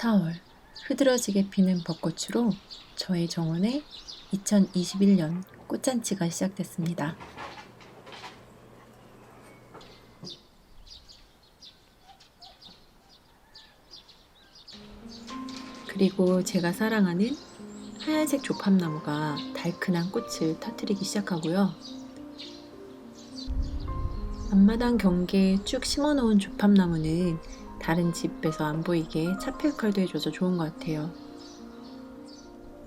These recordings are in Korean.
4월 흐드러지게 피는 벚꽃으로 저의 정원에 2021년 꽃잔치가 시작됐습니다. 그리고 제가 사랑하는 하얀색 조팝나무가 달큰한 꽃을 터뜨리기 시작하고요. 앞마당 경계에 쭉 심어놓은 조팝나무는 다른 집에서 안 보이게 차피 역할도 해줘서 좋은 것 같아요.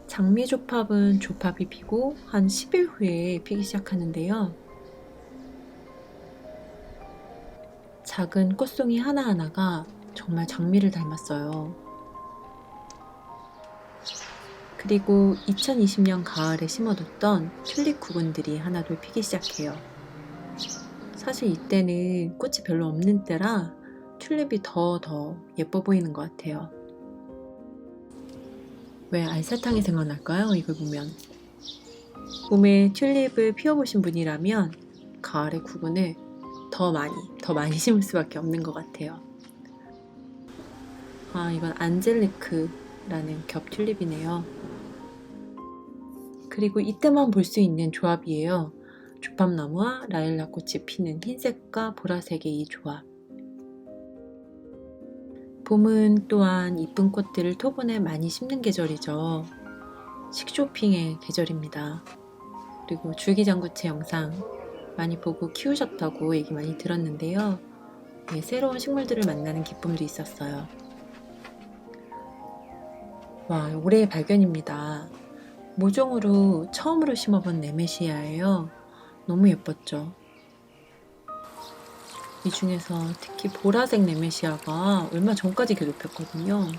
장미조팝은 조팝이 피고 한 10일 후에 피기 시작하는데요. 작은 꽃송이 하나하나가 정말 장미를 닮았어요. 그리고 2020년 가을에 심어뒀던 튤립 구근들이 하나둘 피기 시작해요. 사실 이때는 꽃이 별로 없는 때라 튤립이 더 예뻐 보이는 것 같아요. 왜 알사탕이 생각날까요? 이걸 보면. 봄에 튤립을 피워보신 분이라면 가을에 구근을 더 많이 심을 수밖에 없는 것 같아요. 이건 안젤리크라는 겹 튤립이네요. 그리고 이때만 볼 수 있는 조합이에요. 조팝나무와 라일락 꽃이 피는 흰색과 보라색의 이 조합. 봄은 또한 이쁜 꽃들을 토분에 많이 심는 계절이죠. 식쇼핑의 계절입니다. 그리고 줄기장구채 영상 많이 보고 키우셨다고 얘기 많이 들었는데요. 새로운 식물들을 만나는 기쁨도 있었어요. 와, 올해의 발견입니다. 모종으로 처음으로 심어본 네메시아예요. 너무 예뻤죠. 이 중에서 특히 보라색 네메시아가 얼마 전까지 계속 폈거든요.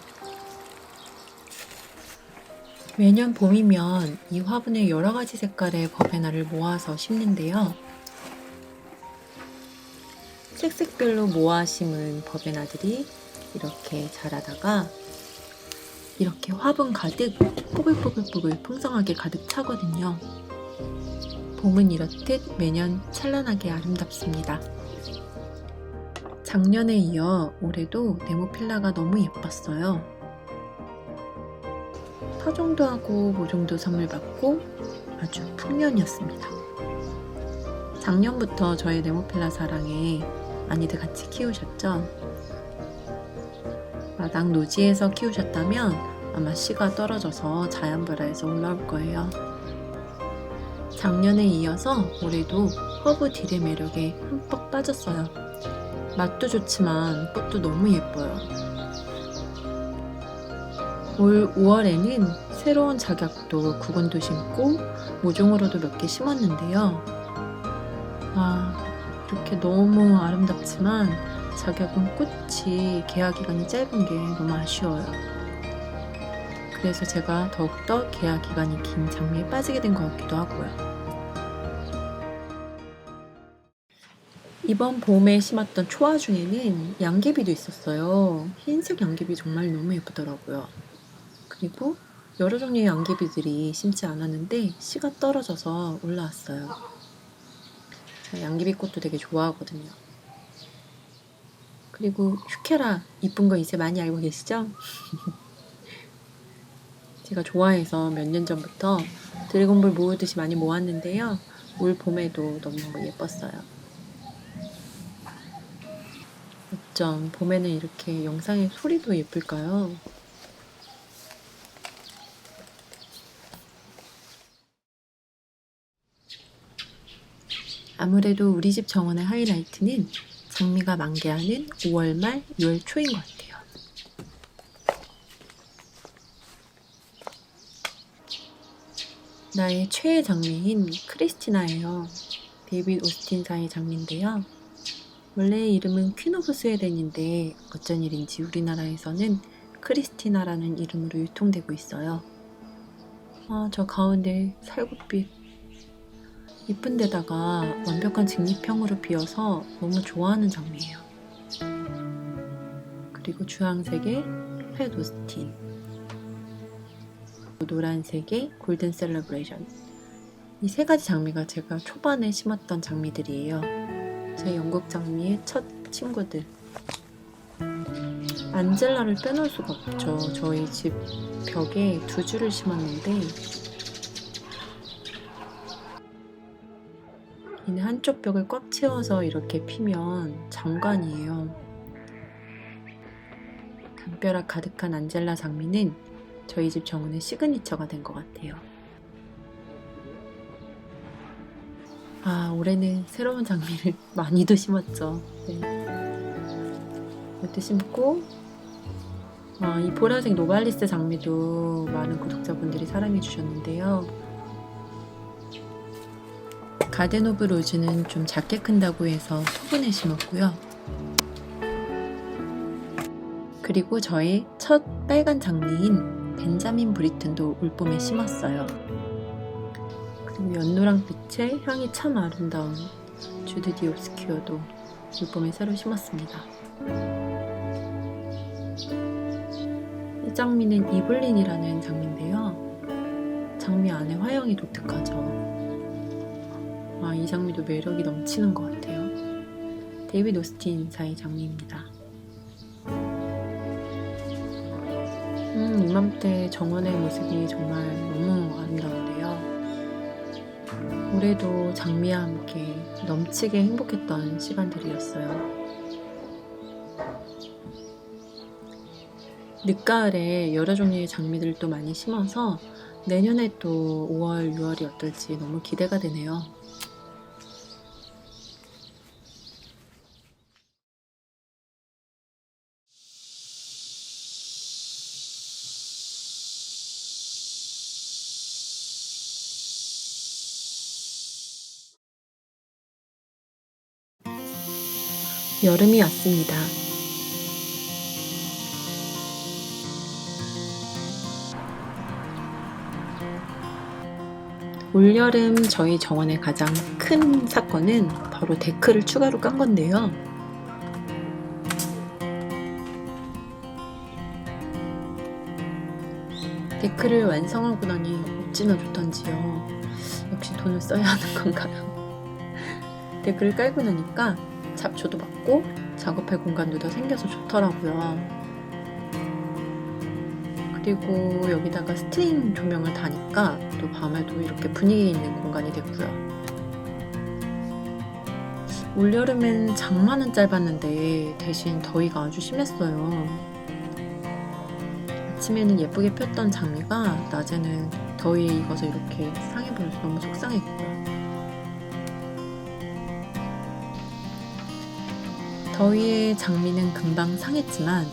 매년 봄이면 이 화분에 여러가지 색깔의 버베나를 모아서 심는데요. 색색별로 모아 심은 버베나들이 이렇게 자라다가 이렇게 화분 가득 뽀글뽀글 풍성하게 가득 차거든요. 봄은 이렇듯 매년 찬란하게 아름답습니다. 작년에 이어 올해도 네모필라가 너무 예뻤어요. 파종도 하고 모종도 선물 받고 아주 풍년이었습니다. 작년부터 저의 네모필라 사랑에 많이들 같이 키우셨죠? 마당 노지에서 키우셨다면 아마 씨가 떨어져서 자연발화해서 올라올 거예요. 작년에 이어서 올해도 허브 딜의 매력에 흠뻑 빠졌어요. 맛도 좋지만 꽃도 너무 예뻐요. 올 5월에는 새로운 작약도 구근도 심고 모종으로도 몇 개 심었는데요. 이렇게 너무 아름답지만 작약은 꽃이 개화 기간이 짧은 게 너무 아쉬워요. 그래서 제가 더욱더 개화 기간이 긴 장미에 빠지게 된 것 같기도 하고요. 이번 봄에 심었던 초화 중에는 양귀비도 있었어요. 흰색 양귀비 정말 너무 예쁘더라고요. 그리고 여러 종류의 양귀비들이 심지 않았는데 씨가 떨어져서 올라왔어요. 제가 양귀비 꽃도 되게 좋아하거든요. 그리고 휴케라 이쁜 거 이제 많이 알고 계시죠? 제가 좋아해서 몇 년 전부터 드래곤볼 모으듯이 많이 모았는데요. 올 봄에도 너무 예뻤어요. 어쩜 봄에는 이렇게 영상의 소리도 예쁠까요? 아무래도 우리 집 정원의 하이라이트는 장미가 만개하는 5월 말 6월 초인 것 같아요. 나의 최애 장미인 크리스티나예요. 데이빗 오스틴사의 장미인데요. 원래 이름은 퀸 오브 스웨덴인데 어쩐 일인지 우리나라에서는 크리스티나라는 이름으로 유통되고 있어요. 저 가운데 살구빛 이쁜 데다가 완벽한 직립형으로 피어서 너무 좋아하는 장미예요. 그리고 주황색의 펫 오스틴, 노란색의 골든 셀러브레이션. 이 세 가지 장미가 제가 초반에 심었던 장미들이에요. 제 영국 장미의 첫 친구들. 안젤라를 빼놓을 수가 없죠. 저희 집 벽에 2줄을 심었는데 이는 한쪽 벽을 꽉 채워서 이렇게 피면 장관이에요. 담벼락 가득한 안젤라 장미는 저희 집 정원의 시그니처가 된 것 같아요. 올해는 새로운 장미를 많이도 심었죠. 네. 이것도 심고, 이 보라색 노발리스 장미도 많은 구독자분들이 사랑해 주셨는데요. 가든 오브 로즈는 좀 작게 큰다고 해서 토분에 심었고요. 그리고 저의 첫 빨간 장미인 벤자민 브리튼도 올봄에 심었어요. 그리고 연노랑빛의 향이 참 아름다운 주드디 옵스큐어도 올봄에 새로 심었습니다. 이 장미는 이블린이라는 장미인데요. 장미 안에 화형이 독특하죠. 이 장미도 매력이 넘치는 것 같아요. 데이비드 오스틴사의 장미입니다. 이맘때 정원의 모습이 정말 너무 아름다운데요. 올해도 장미와 함께 넘치게 행복했던 시간들이었어요. 늦가을에 여러 종류의 장미들도 많이 심어서 내년에 또 5월, 6월이 어떨지 너무 기대가 되네요. 여름이 왔습니다. 올여름 저희 정원의 가장 큰 사건은 바로 데크를 추가로 깐 건데요. 데크를 완성하고 나니 어찌나 좋던지요. 역시 돈을 써야 하는 건가요? 데크를 깔고 나니까 잡초도 받고 작업할 공간도 더 생겨서 좋더라고요. 그리고 여기다가 스트링 조명을 다니까 또 밤에도 이렇게 분위기 있는 공간이 됐고요. 올여름엔 장마는 짧았는데 대신 더위가 아주 심했어요. 아침에는 예쁘게 폈던 장미가 낮에는 더위에 익어서 이렇게 상해버려서 너무 속상했고요. 더위에 장미는 금방 상했지만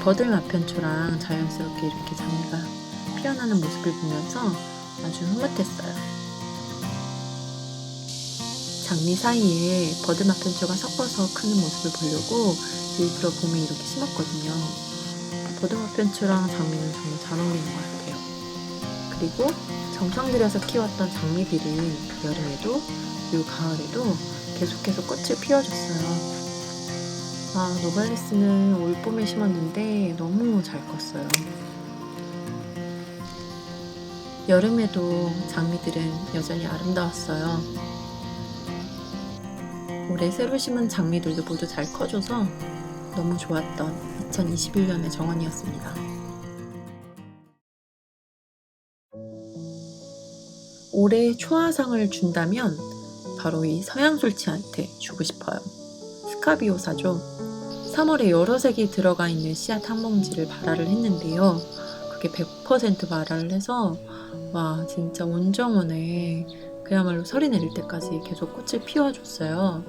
버들마편초랑 자연스럽게 이렇게 장미가 피어나는 모습을 보면서 아주 흐뭇했어요. 장미 사이에 버들마편초가 섞어서 크는 모습을 보려고 일부러 봄에 이렇게 심었거든요. 버들마편초랑 장미는 정말 잘 어울리는 것 같아요. 그리고 정성 들여서 키웠던 장미들이 여름에도 그리고 가을에도 계속해서 꽃을 피워줬어요. 노발리스는 올봄에 심었는데 너무 잘 컸어요. 여름에도 장미들은 여전히 아름다웠어요. 올해 새로 심은 장미들도 모두 잘 커줘서 너무 좋았던 2021년의 정원이었습니다. 올해 초하상을 준다면 바로 이 서양술치한테 주고 싶어요. 스카비오사죠. 3월에 여러 색이 들어가 있는 씨앗 한 봉지를 발화를 했는데요. 그게 100% 발화를 해서 진짜 온 정원에 그야말로 설이 내릴 때까지 계속 꽃을 피워줬어요.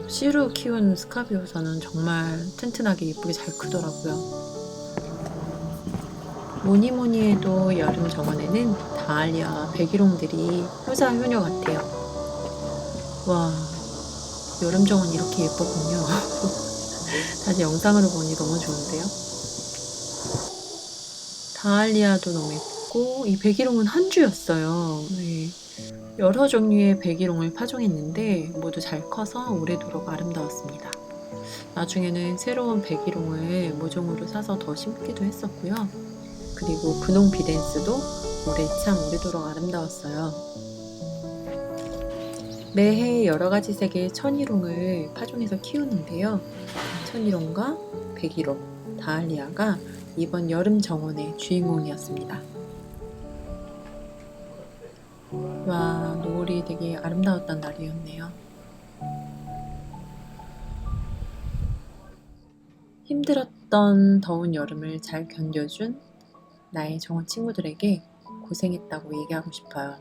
씨로 키운 스카비오사는 정말 튼튼하게 예쁘게 잘 크더라고요. 뭐니 해도 여름 정원에는 다알리아와 백일홍들이 효자 효녀 같아요. 여름 정원 이렇게 예뻤군요. 다시 영상으로 보니 너무 좋은데요. 다알리아도 너무 예쁘고 이 백일홍은 한 주였어요. 네. 여러 종류의 백일홍을 파종했는데 모두 잘 커서 오래도록 아름다웠습니다. 나중에는 새로운 백일홍을 모종으로 사서 더 심기도 했었고요. 그리고 분홍 비덴스도 올해 참 오래도록 아름다웠어요. 매해 여러가지 색의 천일홍을 파종해서 키우는데요. 천일홍과 백일홍, 다알리아가 이번 여름 정원의 주인공이었습니다. 와, 노을이 되게 아름다웠던 날이었네요. 힘들었던 더운 여름을 잘 견뎌준 나의 정원 친구들에게 고생했다고 얘기하고 싶어요.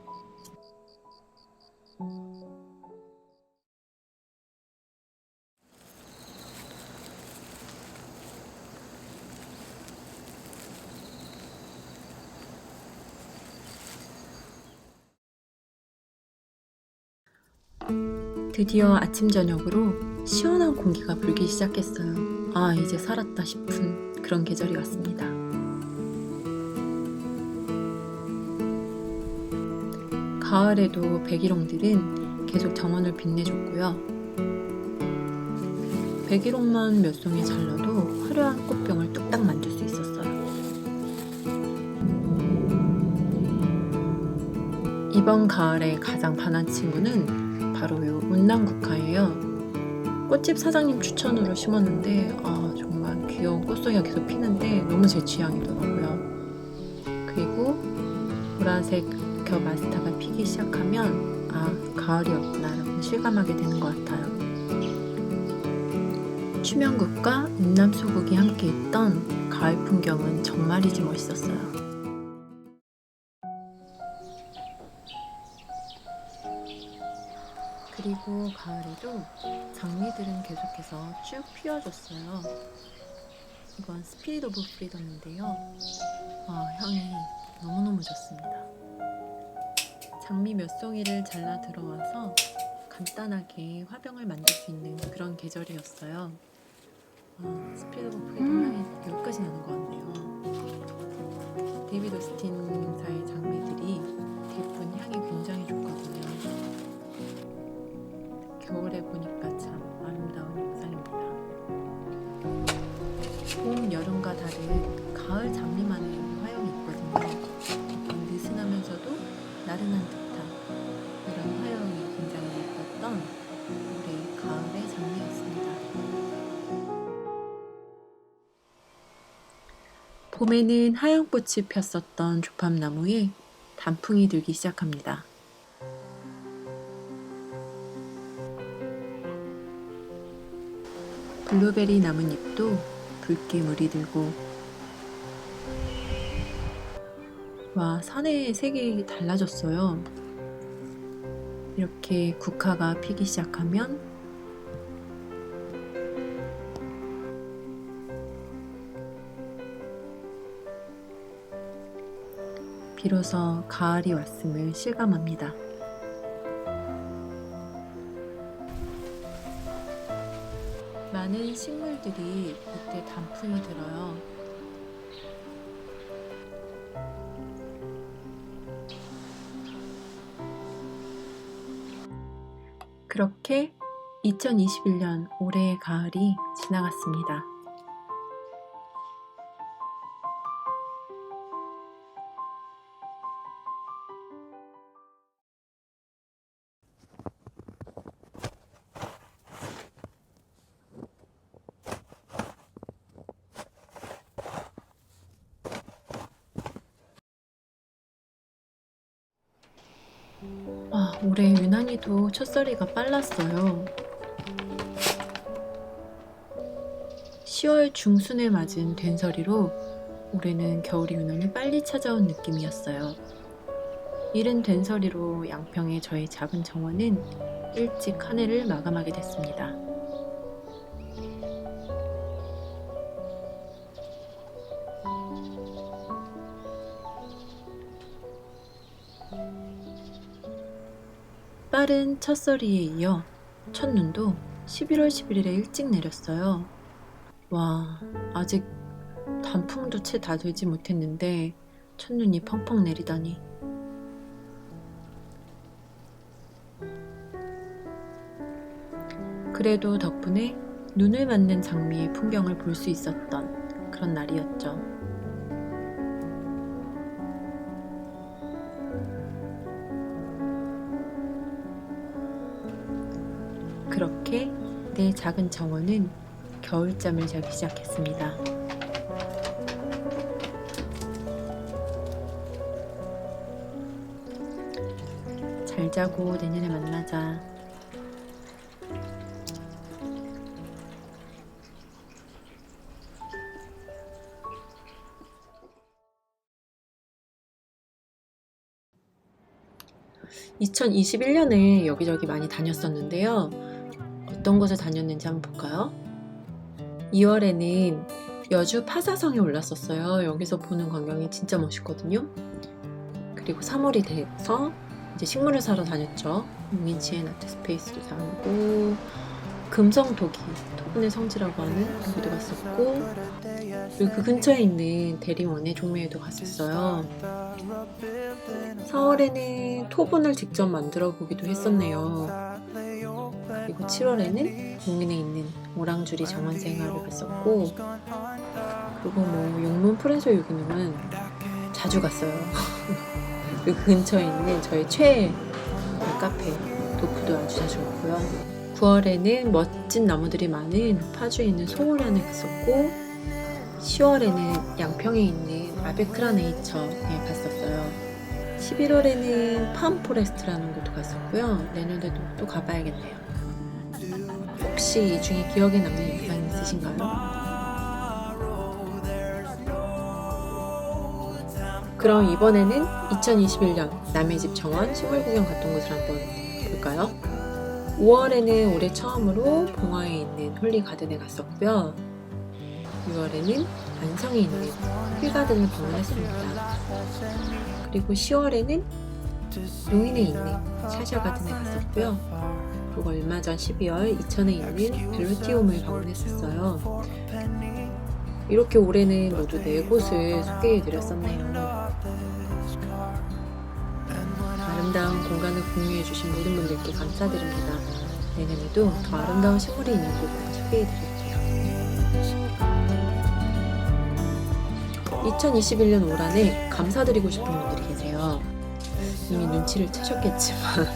드디어 아침 저녁으로 시원한 공기가 불기 시작했어요. 아, 이제 살았다 싶은 그런 계절이 왔습니다. 가을에도 백일홍들은 계속 정원을 빛내줬고요. 백일홍만 몇 송이 잘라도 화려한 꽃병을 뚝딱 만들 수 있었어요. 이번 가을에 가장 반한 친구는 바로 이 운남국화예요. 꽃집 사장님 추천으로 심었는데 정말 귀여운 꽃송이가 계속 피는데 너무 제 취향이더라고요. 그리고 보라색 겹 아스타가 피기 시작하면 가을이었구나라고 실감하게 되는 것 같아요. 추명국과 운남소국이 함께 있던 가을 풍경은 정말이지 멋있었어요. 그리고 가을에도 장미들은 계속해서 쭉 피어줬어요. 이건 스피릿 오브 프리덤인데요. 향이 너무너무 좋습니다. 장미 몇 송이를 잘라 들어와서 간단하게 화병을 만들 수 있는 그런 계절이었어요. 스피릿 오브 프리덤 향이 여기까지 나는 것 같네요. 데이비드 오스틴사의 장미들이 예쁜 향이 굉장히 좋거든요. 겨울에 보니까 참 아름다운 영상입니다. 봄, 여름과 다른 가을 장미만의 화형이 있거든요. 느슨하면서도 나른한 듯한 이런 화형이 굉장히 예뻤던 올해 가을의 장미였습니다. 봄에는 하얀꽃이 폈었던 조팝나무에 단풍이 들기 시작합니다. 블루베리 나뭇잎도 붉게 물이 들고 와, 산의 색이 달라졌어요. 이렇게 국화가 피기 시작하면 비로소 가을이 왔음을 실감합니다. 많은 식물들이 이때 단풍이 들어요. 그렇게 2021년 올해의 가을이 지나갔습니다. 올해 유난히도 첫서리가 빨랐어요. 10월 중순에 맞은 된서리로 올해는 겨울이 유난히 빨리 찾아온 느낌이었어요. 이른 된서리로 양평의 저희 작은 정원은 일찍 한 해를 마감하게 됐습니다. 빠른 첫서리에 이어 첫눈도 11월 11일에 일찍 내렸어요. 와, 아직 단풍도 채 다 되지 못했는데 첫눈이 펑펑 내리다니. 그래도 덕분에 눈을 맞는 장미의 풍경을 볼 수 있었던 그런 날이었죠. 그렇게 내 작은 정원은 겨울잠을 자기 시작했습니다. 잘 자고 내년에 만나자. (2021년에) 여기저기 많이 다녔었는데요. 어떤 곳을 다녔는지 한번 볼까요? 2월에는 여주 파사성에 올랐었어요. 여기서 보는 광경이 진짜 멋있거든요. 그리고 3월이 돼서 이제 식물을 사러 다녔죠. 윈치엔 아트스페이스도 다니고, 금성토기, 토분의 성지라고 하는 거기도 갔었고, 그리고 그 근처에 있는 대림원의 종묘에도 갔었어요. 4월에는 토분을 직접 만들어 보기도 했었네요. 그리고 7월에는 용인에 있는 오랑주리 정원생활을 갔었고, 그리고 용문 프레소 유기농은 자주 갔어요. 그 근처에 있는 저희 최애 카페 도프도 아주 자주 갔고요. 9월에는 멋진 나무들이 많은 파주에 있는 송호란에 갔었고, 10월에는 양평에 있는 아베크라 네이처에 갔었어요. 11월에는 팜포레스트라는 곳도 갔었고요. 내년에도 또 가봐야겠네요. 혹시 이 중에 기억에 남는 영상 있으신가요? 그럼 이번에는 2021년 남의 집 정원 식물 구경 갔던 곳을 한번 볼까요? 5월에는 올해 처음으로 봉화에 있는 홀리가든에 갔었고요. 6월에는 안성에 있는 힐가든을 방문했습니다. 그리고 10월에는 용인에 있는 샤샤가든에 갔었고요. 그리고 얼마 전 12월 이천에 있는 벨로티움을 방문했었어요. 이렇게 올해는 모두 4곳을 소개해드렸었네요. 아름다운 공간을 공유해주신 모든 분들께 감사드립니다. 내년에도 더 아름다운 식물이 있는 곳 소개해드릴게요. 2021년 올 한해 감사드리고 싶은 분들이 계세요. 이미 눈치를 채셨겠지만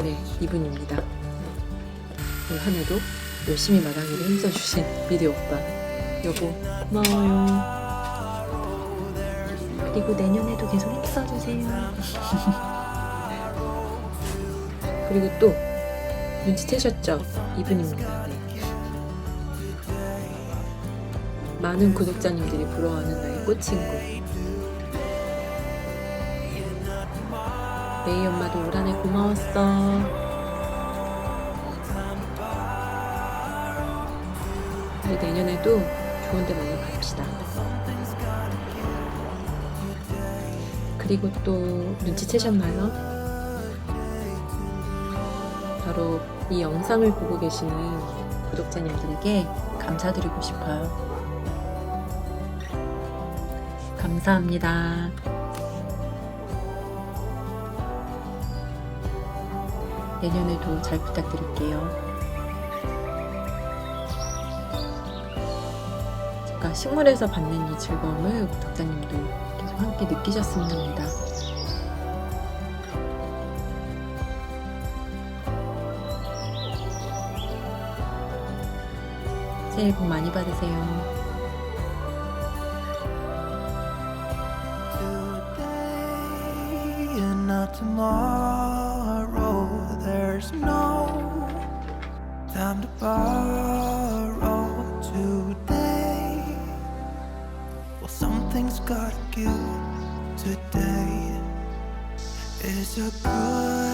네, 이분입니다. 올 한해도 열심히 마당일에 힘써주신 미리 오빠, 여보 고마워요. 그리고 내년에도 계속 힘써주세요. 그리고 또 눈치채셨죠? 이분입니다. 네. 많은 구독자님들이 부러워하는 나의 꽃친구 메이 엄마도 올 한해 고마웠어. 우리 내년에도 좋은 데 많이 갑시다. 그리고 또 눈치채셨나요? 바로 이 영상을 보고 계시는 구독자님들에게 감사드리고 싶어요. 감사합니다. 내년에도 잘 부탁드릴게요. 제가 식물에서 받는 이 즐거움을 구독자님도 계속 함께 느끼셨으면 합니다. 새해 복 많이 받으세요. Not tomorrow, there's no time to borrow today. Well, something's gotta give today. Is a good